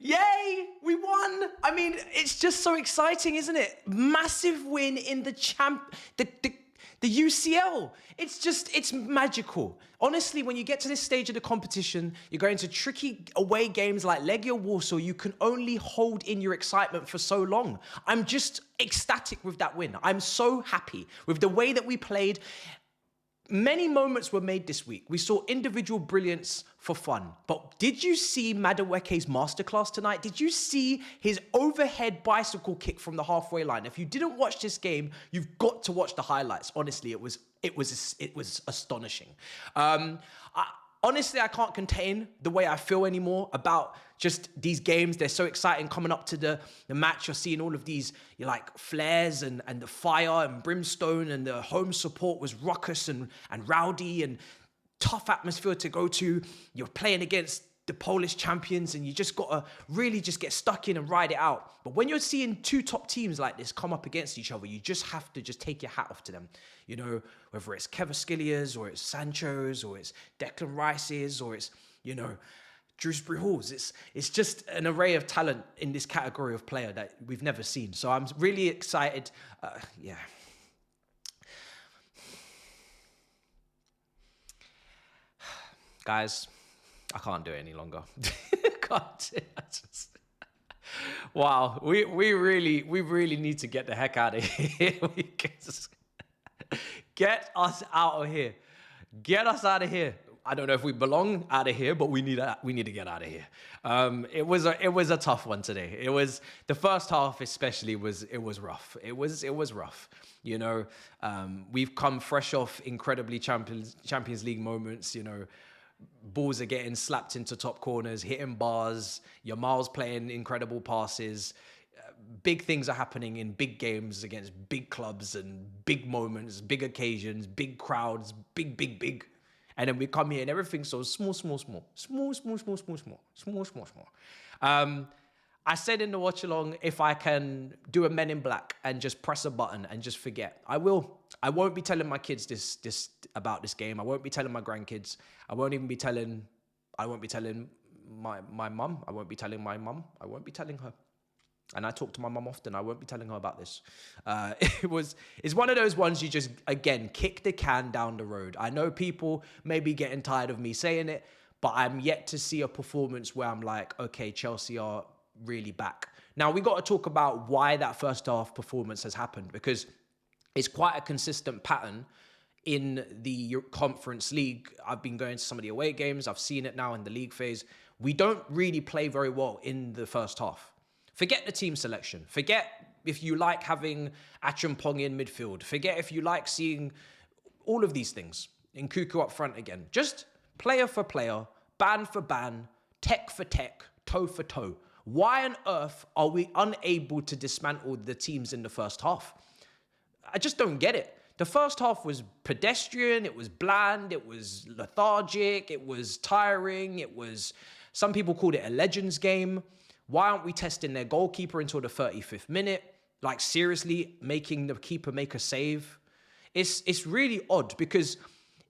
Yay! We won! I mean, it's just so exciting, isn't it? Massive win in the the UCL. It's magical. Honestly, when you get to this stage of the competition, you're going to tricky away games like Legia Warsaw, you can only hold in your excitement for so long. I'm just ecstatic with that win. I'm so happy with the way that we played. Many moments were made this week. We saw individual brilliance for fun. But did you see Madueke's masterclass tonight? Did you see his overhead bicycle kick from the halfway line? If you didn't watch this game, you've got to watch the highlights. Honestly, it was astonishing. Honestly, I can't contain the way I feel anymore about just these games. They're so exciting coming up to the match. You're seeing all of these, like flares and the fire and brimstone, and the home support was raucous and rowdy and tough atmosphere to go to. You're playing against the Polish champions, and you just got to really just get stuck in and ride it out. But when you're seeing two top teams like this come up against each other, you just have to just take your hat off to them. You know, whether it's Kvaratskhelia or it's Sancho's or it's Declan Rice's or it's, you know, Dewsbury Hall's. It's just an array of talent in this category of player that we've never seen. So I'm really excited. Yeah. Guys, I can't do it any longer. Wow, we really need to get the heck out of here. Get us out of here. Get us out of here. I don't know if we belong out of here, but we need to get out of here. It was a tough one today. It was the first half, especially was rough. It was rough. You know, we've come fresh off incredibly Champions League moments. You know, balls are getting slapped into top corners, hitting bars. Yamal's playing incredible passes. Big things are happening in big games against big clubs and big moments, big occasions, big crowds, big. And then we come here and everything's so small. I said in the watch along, if I can do a Men in Black and just press a button and just forget, I will. I won't be telling my kids this about this game. I won't be telling my grandkids. I won't be telling my mum. I won't be telling my mum. I won't be telling her. And I talk to my mum often. I won't be telling her about this. It's one of those ones you just, again, kick the can down the road. I know people may be getting tired of me saying it, but I'm yet to see a performance where I'm like, okay, Chelsea are really back. Now, we got to talk about why that first half performance has happened, because it's quite a consistent pattern in the Conference League. I've been going to some of the away games. I've seen it now in the league phase. We don't really play very well in the first half. Forget the team selection. Forget if you like having Achampong in midfield. Forget if you like seeing all of these things. Nkuku up front again. Just player for player, ban for ban, tech for tech, toe for toe. Why on earth are we unable to dismantle the teams in the first half? I just don't get it. The first half was pedestrian, it was bland, it was lethargic, it was tiring, it was, some people called it a Legends game. Why aren't we testing their goalkeeper until the 35th minute? Like, seriously, making the keeper make a save? It's really odd, because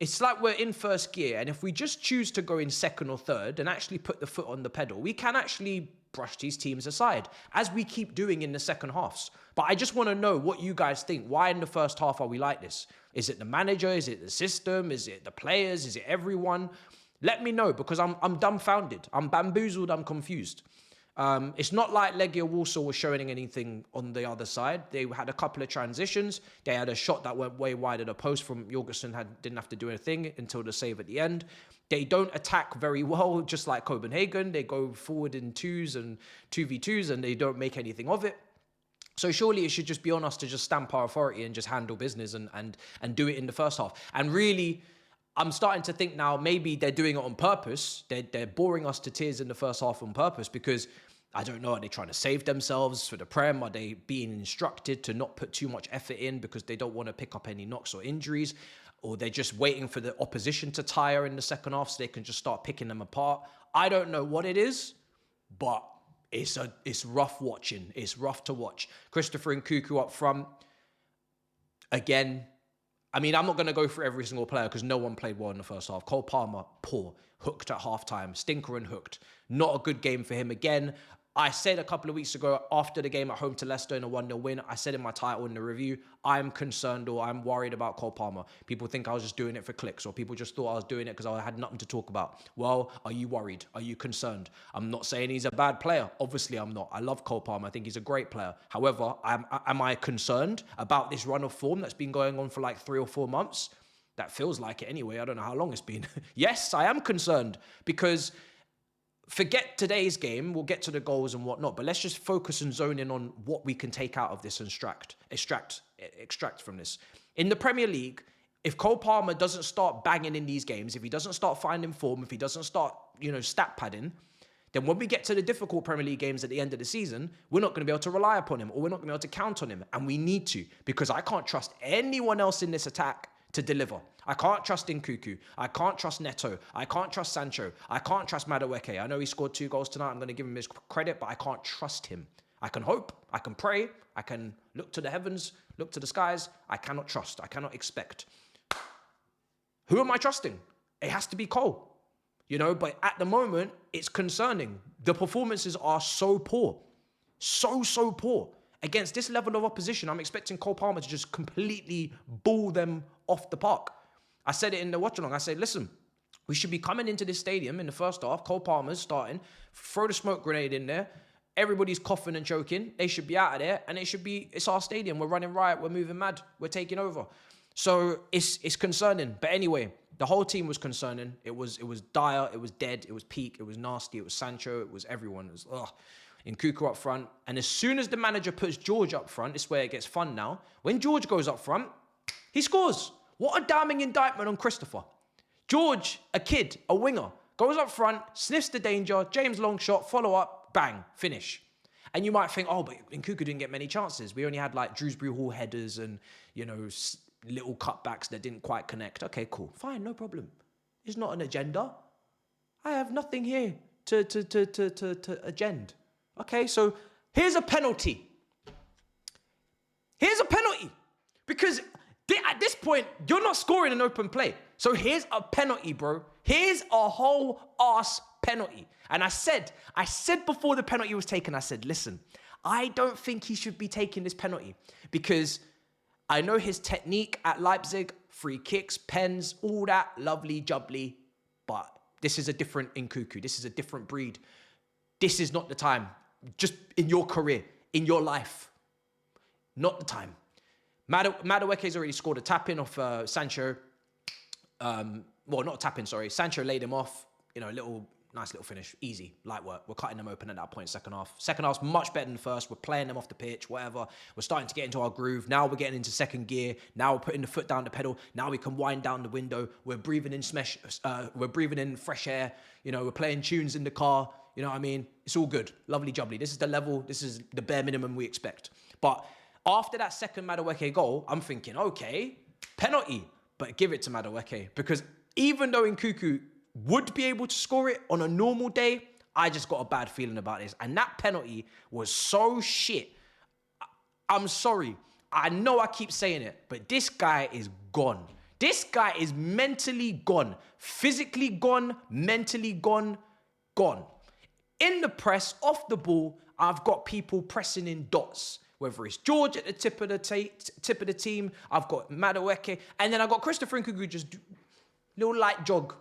it's like we're in first gear, and if we just choose to go in second or third and actually put the foot on the pedal, we can actually brush these teams aside, as we keep doing in the second halves. But I just want to know what you guys think. Why in the first half are we like this? Is it the manager? Is it the system? Is it the players? Is it everyone? Let me know, because I'm dumbfounded. I'm bamboozled. I'm confused. It's not like Legia Warsaw was showing anything on the other side. They had a couple of transitions. They had a shot that went way wide of the post from Jorgensen, didn't have to do anything until the save at the end. They don't attack very well, just like Copenhagen. They go forward in 2s and 2v2s, and they don't make anything of it. So surely it should just be on us to just stamp our authority and just handle business and do it in the first half. And really, I'm starting to think now maybe they're doing it on purpose. They're boring us to tears in the first half on purpose, because I don't know, are they trying to save themselves for the Prem? Are they being instructed to not put too much effort in because they don't want to pick up any knocks or injuries? Or they're just waiting for the opposition to tire in the second half so they can just start picking them apart? I don't know what it is, but it's rough watching. It's rough to watch. Christopher Nkuku up front. Again, I mean, I'm not going to go through every single player because no one played well in the first half. Cole Palmer, poor. Hooked at halftime. Stinker and hooked. Not a good game for him again. I said a couple of weeks ago after the game at home to Leicester in a 1-0 win, I said in my title in the review, I'm concerned or I'm worried about Cole Palmer. People think I was just doing it for clicks, or people just thought I was doing it because I had nothing to talk about. Well, are you worried? Are you concerned? I'm not saying he's a bad player. Obviously, I'm not. I love Cole Palmer. I think he's a great player. However, am I concerned about this run of form that's been going on for like 3 or 4 months? That feels like it anyway. I don't know how long it's been. Yes, I am concerned because... Forget today's game, we'll get to the goals and whatnot, but let's just focus and zone in on what we can take out of this and extract from this. In the Premier League, if Cole Palmer doesn't start banging in these games, if he doesn't start finding form, if he doesn't start, stat padding, then when we get to the difficult Premier League games at the end of the season, we're not going to be able to rely upon him, or we're not going to be able to count on him. And we need to, because I can't trust anyone else in this attack to deliver. I can't trust Nkunku. I can't trust Neto. I can't trust Sancho. I can't trust Madueke. I know he scored 2 goals tonight. I'm going to give him his credit, but I can't trust him. I can hope. I can pray. I can look to the heavens, look to the skies. I cannot trust. I cannot expect. Who am I trusting? It has to be Cole. But at the moment, it's concerning. The performances are so poor. So poor. Against this level of opposition, I'm expecting Cole Palmer to just completely ball them off the park. I said it in the watch-along. I said, listen, we should be coming into this stadium in the first half. Cole Palmer's starting. Throw the smoke grenade in there. Everybody's coughing and choking. They should be out of there. And it's our stadium. We're running riot. We're moving mad. We're taking over. So it's concerning. But anyway, the whole team was concerning. It was dire. It was dead. It was peak. It was nasty. It was Sancho. It was everyone. It was, Nkunku up front. And as soon as the manager puts George up front, this is where it gets fun now. When George goes up front, he scores. What a damning indictment on Christopher. George, a kid, a winger, goes up front, sniffs the danger, James long shot, follow up, bang, finish. And you might think, but Nkunku didn't get many chances. We only had like Dewsbury Hall headers and, little cutbacks that didn't quite connect. Okay, cool. Fine, no problem. It's not an agenda. I have nothing here to agenda. Okay, so here's a penalty. Because at this point, you're not scoring an open play. So here's a penalty, bro. Here's a whole ass penalty. And I said before the penalty was taken, I said, listen, I don't think he should be taking this penalty because I know his technique at Leipzig, free kicks, pens, all that lovely jubbly. But this is a different Nkunku. This is a different breed. This is not the time. Just in your career, in your life, not the time. Madueke's already scored a tap-in off Sancho. Not a tap-in, sorry. Sancho laid him off. Nice little finish. Easy, light work. We're cutting them open at that point, second half. Second half's much better than first. We're playing them off the pitch, whatever. We're starting to get into our groove. Now we're getting into second gear. Now we're putting the foot down the pedal. Now we can wind down the window. We're breathing in fresh air. We're playing tunes in the car. You know what I mean? It's all good. Lovely jubbly. This is the level. This is the bare minimum we expect. But after that second Madueke goal, I'm thinking, okay, penalty. But give it to Madueke. Because even though Nkunku would be able to score it on a normal day, I just got a bad feeling about this. And that penalty was so shit. I'm sorry. I know I keep saying it, but this guy is gone. This guy is mentally gone. Physically gone. Mentally gone. Gone. In the press, off the ball, I've got people pressing in dots. Whether it's George at the tip of the team, I've got Madueke, and then I've got Christopher Nkunku just little light jog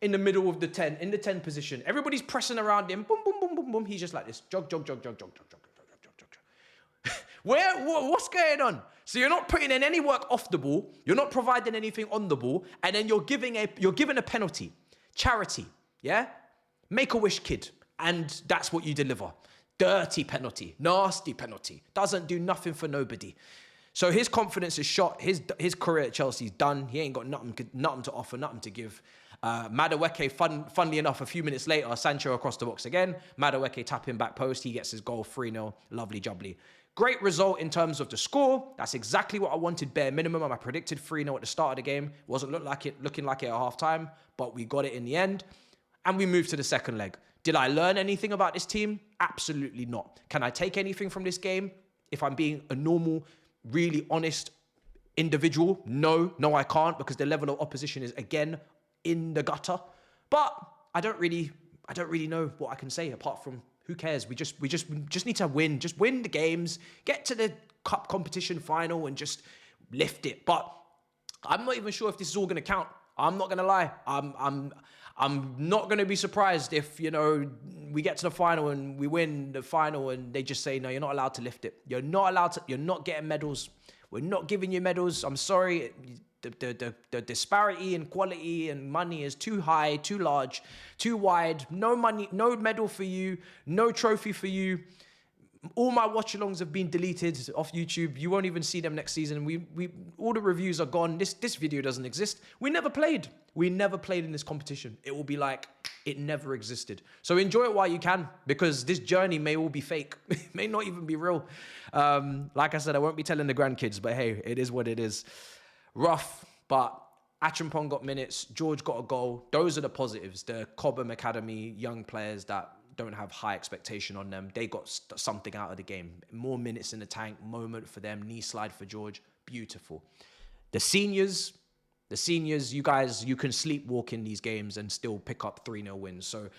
in the middle of the 10, in the 10 position. Everybody's pressing around him. Boom, boom, boom, boom, boom. He's just like this. Jog, jog, jog, jog, jog, jog, jog, jog, jog, jog. What's going on? So you're not putting in any work off the ball. You're not providing anything on the ball. And then you're giving a penalty. Charity. Yeah? Make-a-wish kid. And that's what you deliver. Dirty penalty. Nasty penalty. Doesn't do nothing for nobody. So his confidence is shot. His career at Chelsea's done. He ain't got nothing to offer, nothing to give. Madueke, funnily enough, a few minutes later, Sancho across the box again. Madueke tapping back post. He gets his goal 3-0. Lovely jubbly. Great result in terms of the score. That's exactly what I wanted, bare minimum. I predicted 3-0 at the start of the game. Wasn't looking like it at half time, but we got it in the end. And we moved to the second leg. Did I learn anything about this team? Absolutely not. Can I take anything from this game? If I'm being a normal, really honest individual, no, I can't, because the level of opposition is again in the gutter. But I don't really know what I can say apart from Who cares? We just need to win. Just win the games, get to the cup competition final, and just lift it. But I'm not even sure if this is all going to count. I'm not going to lie. I'm not going to be surprised if, you know, we get to the final and we win the final and they just say, no, you're not allowed to lift it. You're not allowed to, you're not getting medals. We're not giving you medals. I'm sorry. The disparity in quality and money is too high, too large, too wide. No money, no medal for you, no trophy for you. All my watch-alongs have been deleted off YouTube. You won't even see them next season. All the reviews are gone. This video doesn't exist. We never played. We never played in this competition. It will be like it never existed. So enjoy it while you can, because this journey may all be fake. It may not even be real. Like I said, I won't be telling the grandkids, but hey, it is what it is. Rough, but Acheampong got minutes. George got a goal. Those are the positives. The Cobham Academy young players that don't have high expectation on them, they got something out of the game. More minutes in the tank, moment for them, knee slide for George, beautiful. The seniors, you guys, you can sleepwalk in these games and still pick up 3-0 wins. So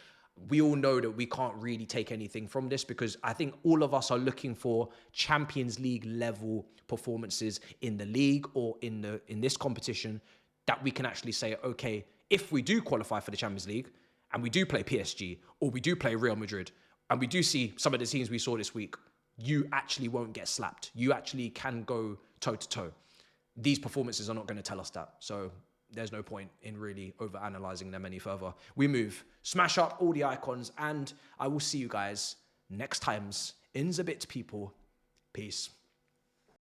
we all know that we can't really take anything from this, because I think all of us are looking for Champions League level performances in the league or in this competition, that we can actually say, okay, if we do qualify for the Champions League, and we do play PSG, or we do play Real Madrid, and we do see some of the teams we saw this week, you actually won't get slapped. You actually can go toe-to-toe. These performances are not going to tell us that. So there's no point in really over-analyzing them any further. We move. Smash up all the icons, and I will see you guys next times. In's a bit, people. Peace.